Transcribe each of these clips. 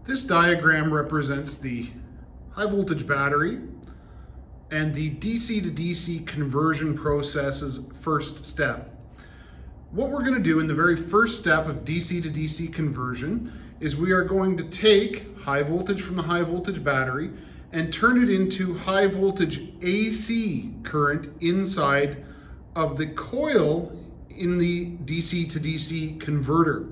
This diagram represents the high voltage battery and the DC to DC conversion process's first step. What we're going to do in the very first step of DC to DC conversion is we are going to take high voltage from the high voltage battery and turn it into high voltage AC current inside of the coil in the DC to DC converter.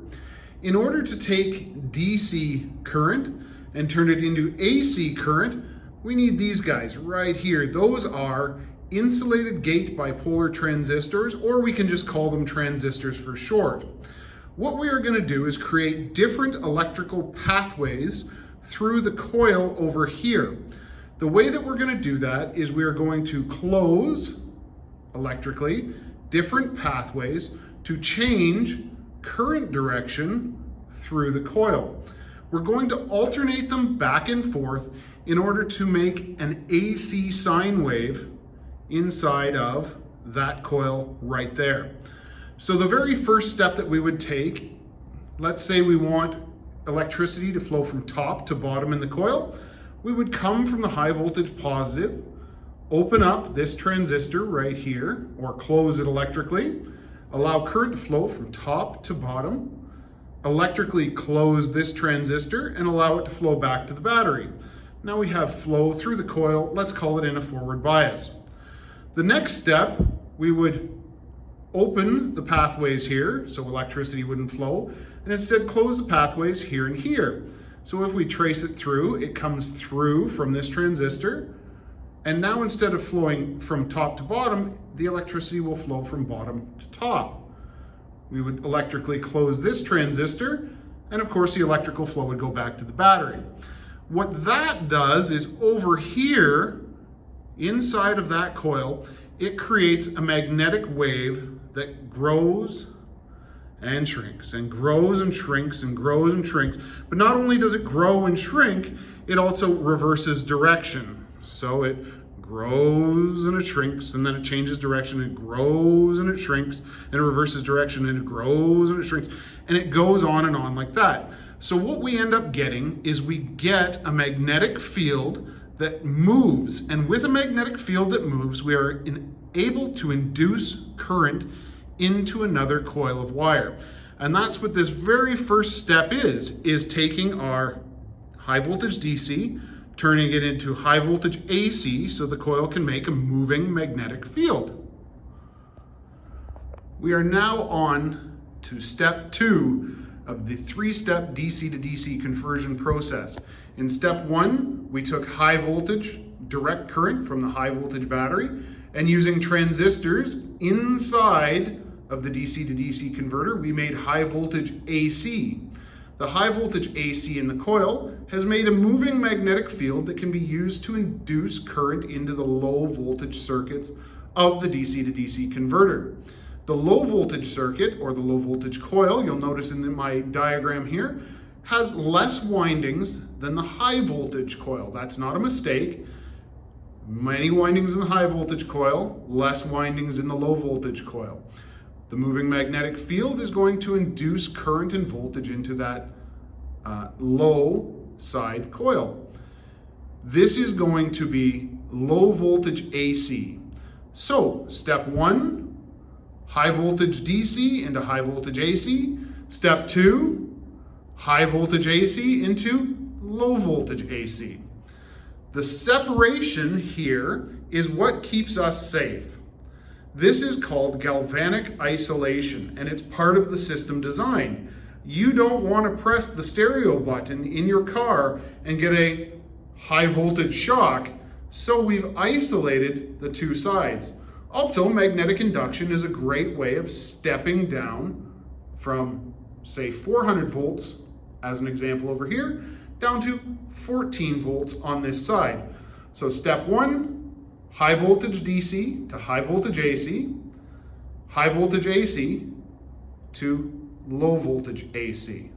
In order to take DC current and turn it into AC current, we need these guys right here. Those are insulated gate bipolar transistors, or we can just call them transistors for short. What we are going to do is create different electrical pathways through the coil over here. The way that we're going to do that is we are going to close electrically different pathways to change current direction through the coil. We're going to alternate them back and forth in order to make an AC sine wave inside of that coil right there. So the very first step that we would take, let's say we want electricity to flow from top to bottom in the coil, we would come from the high voltage positive, open up this transistor right here, or close it electrically, allow current to flow from top to bottom, electrically close this transistor and allow it to flow back to the battery. Now we have flow through the coil, let's call it in a forward bias. The next step, we would open the pathways here so electricity wouldn't flow, and instead close the pathways here and here. So if we trace it through, it comes through from this transistor, and now instead of flowing from top to bottom, the electricity will flow from bottom to top. We would electrically close this transistor, and of course the electrical flow would go back to the battery. What that does is over here, inside of that coil, it creates a magnetic wave that grows and shrinks and grows and shrinks and grows and shrinks. But not only does it grow and shrink, it also reverses direction. So it grows and it shrinks, and then it changes direction. It grows and it shrinks, and it reverses direction, and it grows and it shrinks, and it goes on and on like that. So what we end up getting is we get a magnetic field that moves, and with a magnetic field that moves, we are able to induce current into another coil of wire. And that's what this very first step is taking our high voltage DC, turning it into high voltage AC so the coil can make a moving magnetic field. We are now on to step 2 of the 3-step DC to DC conversion process. In step 1, we took high voltage direct current from the high voltage battery, and using transistors inside of the DC to DC converter, we made high voltage AC. The high voltage AC in the coil has made a moving magnetic field that can be used to induce current into the low voltage circuits of the DC to DC converter. The low voltage circuit, or the low voltage coil, you'll notice in my diagram here, has less windings than the high voltage coil. That's not a mistake. Many windings in the high voltage coil, less windings in the low voltage coil. The moving magnetic field is going to induce current and voltage into that low side coil. This is going to be low voltage AC. So step 1, high voltage DC into high voltage AC. Step 2, high voltage AC into low voltage AC. The separation here is what keeps us safe. This is called galvanic isolation, and it's part of the system design. You don't want to press the stereo button in your car and get a high voltage shock, so we've isolated the two sides. Also, magnetic induction is a great way of stepping down from, say, 400 volts, as an example over here, down to 14 volts on this side. So step 1, high voltage DC to high voltage AC, high voltage AC to low voltage AC.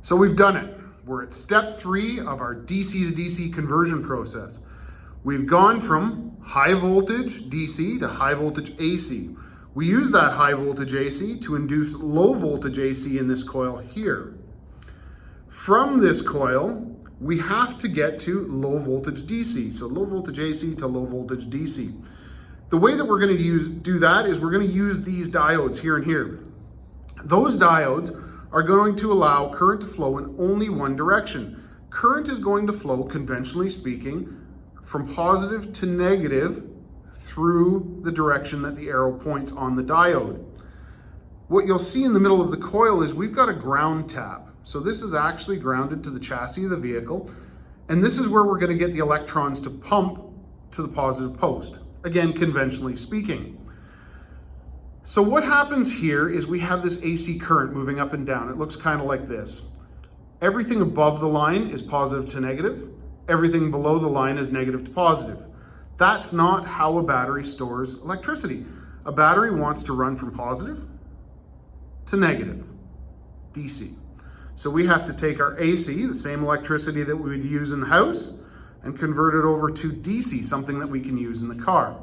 So we've done it. We're at step 3 of our DC to DC conversion process. We've gone from high voltage DC to high voltage AC. We use that high voltage AC to induce low voltage AC in this coil here. From this coil, we have to get to low voltage DC. So low voltage AC to low voltage DC. The way that we're going to do that is we're going to use these diodes here and here. Those diodes are going to allow current to flow in only one direction. Current is going to flow, conventionally speaking, from positive to negative through the direction that the arrow points on the diode. What you'll see in the middle of the coil is we've got a ground tap. So this is actually grounded to the chassis of the vehicle, and this is where we're going to get the electrons to pump to the positive post. Again, conventionally speaking. So what happens here is we have this AC current moving up and down. It looks kind of like this. Everything above the line is positive to negative. Everything below the line is negative to positive. That's not how a battery stores electricity. A battery wants to run from positive to negative, DC. So we have to take our AC, the same electricity that we would use in the house, and convert it over to DC, something that we can use in the car.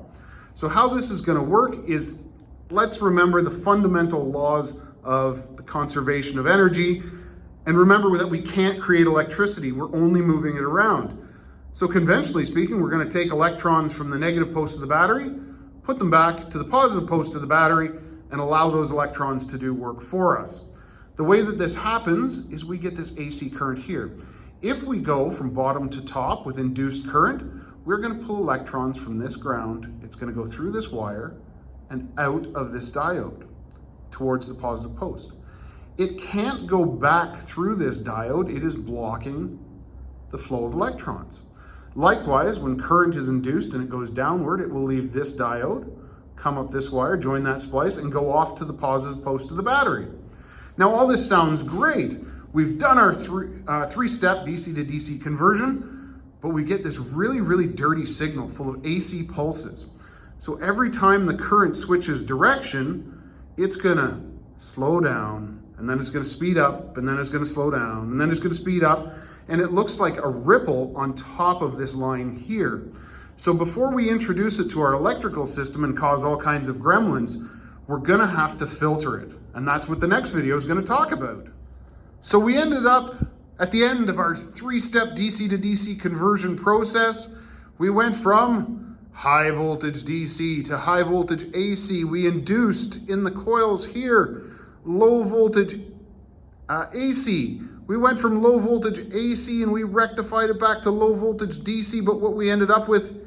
So how this is going to work is, let's remember the fundamental laws of the conservation of energy, and remember that we can't create electricity, we're only moving it around. So conventionally speaking, we're going to take electrons from the negative post of the battery, put them back to the positive post of the battery, and allow those electrons to do work for us. The way that this happens is we get this AC current here. If we go from bottom to top with induced current, we're going to pull electrons from this ground. It's going to go through this wire and out of this diode towards the positive post. It can't go back through this diode. It is blocking the flow of electrons. Likewise, when current is induced and it goes downward, it will leave this diode, come up this wire, join that splice, and go off to the positive post of the battery. Now, all this sounds great. We've done our three-step DC to DC conversion, but we get this really, really dirty signal full of AC pulses. So every time the current switches direction, it's gonna slow down, and then it's gonna speed up, and then it's gonna slow down, and then it's gonna speed up, and it looks like a ripple on top of this line here. So before we introduce it to our electrical system and cause all kinds of gremlins, we're gonna have to filter it. And that's what the next video is gonna talk about. So we ended up at the end of our three-step DC to DC conversion process. We went from high voltage DC to high voltage AC. We induced in the coils here low voltage AC. We went from low voltage AC and we rectified it back to low voltage DC, but what we ended up with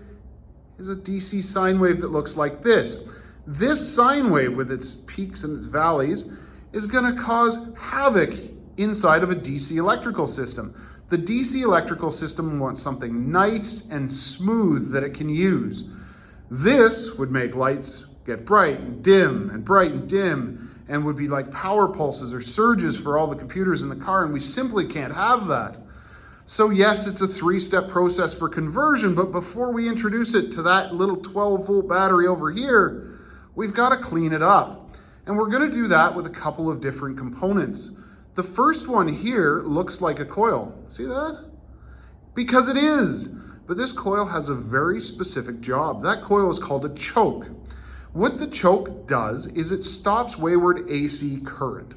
is a DC sine wave that looks like this. This sine wave with its peaks and its valleys is going to cause havoc inside of a DC electrical system. The DC electrical system wants something nice and smooth that it can use. This would make lights get bright and dim and bright and dim, and would be like power pulses or surges for all the computers in the car, and we simply can't have that. So yes, it's a three-step process for conversion, but before we introduce it to that little 12-volt battery over here, we've got to clean it up. And we're going to do that with a couple of different components. The first one here looks like a coil. See that? Because it is. But this coil has a very specific job. That coil is called a choke. What the choke does is it stops wayward AC current.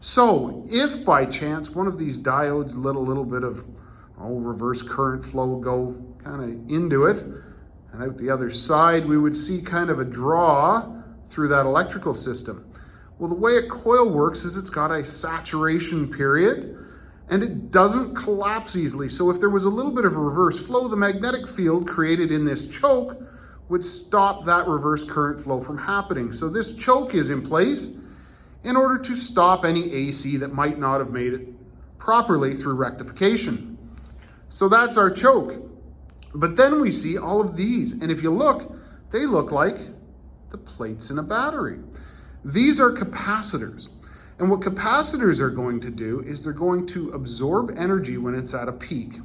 So if by chance one of these diodes let a little bit of reverse current flow go kind of into it and out the other side, we would see kind of a draw through that electrical system. Well, the way a coil works is it's got a saturation period and it doesn't collapse easily. So if there was a little bit of a reverse flow, the magnetic field created in this choke would stop that reverse current flow from happening. So this choke is in place in order to stop any AC that might not have made it properly through rectification. So that's our choke. But then we see all of these, and if you look, they look like the plates in a battery. These are capacitors. And what capacitors are going to do is they're going to absorb energy when it's at a peak.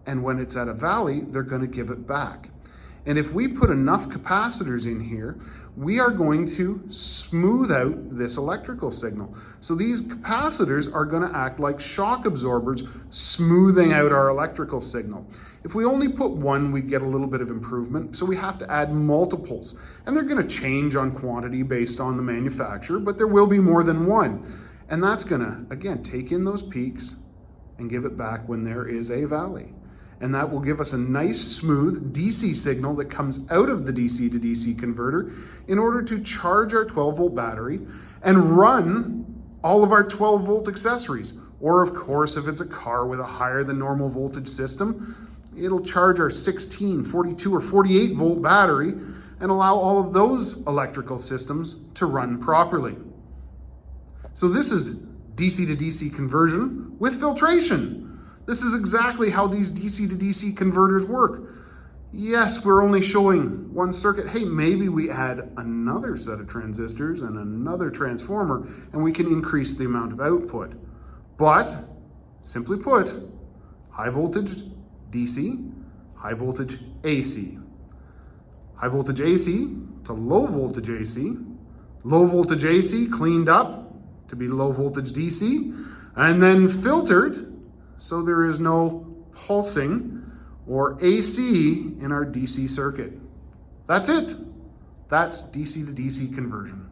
And when it's at a valley, they're going to give it back. And if we put enough capacitors in here, we are going to smooth out this electrical signal. So these capacitors are going to act like shock absorbers, smoothing out our electrical signal. If we only put one, we get a little bit of improvement. So we have to add multiples. And they're going to change on quantity based on the manufacturer, but there will be more than one. And that's going to, again, take in those peaks and give it back when there is a valley. And that will give us a nice smooth DC signal that comes out of the DC to DC converter in order to charge our 12-volt battery and run all of our 12-volt accessories. Or of course, if it's a car with a higher than normal voltage system, it'll charge our 16, 42, or 48-volt battery and allow all of those electrical systems to run properly. So this is DC to DC conversion with filtration. This is exactly how these DC to DC converters work. Yes, we're only showing one circuit. Hey, maybe we add another set of transistors and another transformer and we can increase the amount of output. But, simply put, high voltage DC, high voltage AC. High voltage AC to low voltage AC. Low voltage AC cleaned up to be low voltage DC, and then filtered so there is no pulsing or AC in our DC circuit. That's it. That's DC to DC conversion.